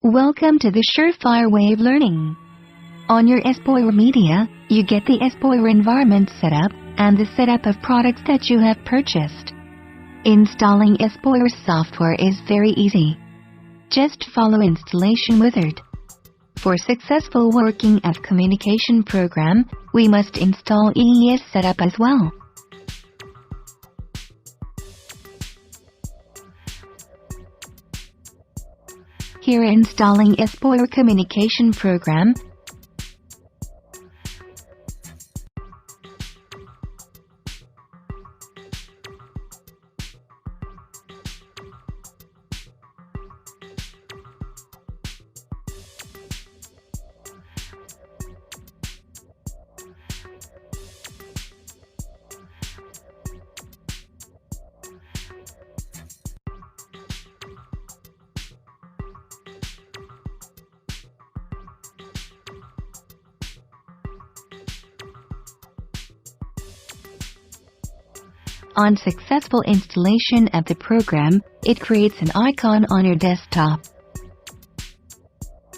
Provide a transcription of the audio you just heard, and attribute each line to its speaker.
Speaker 1: Welcome to the surefire way of learning. On your SEG Media, you get the SEG environment setup and the setup of products that you have purchased. Installing SEG software is very easy. Just follow installation wizard. For successful working of communication program, we must install EES setup as well. Here installing SEG communication program. On successful installation of the program, it creates an icon on your desktop.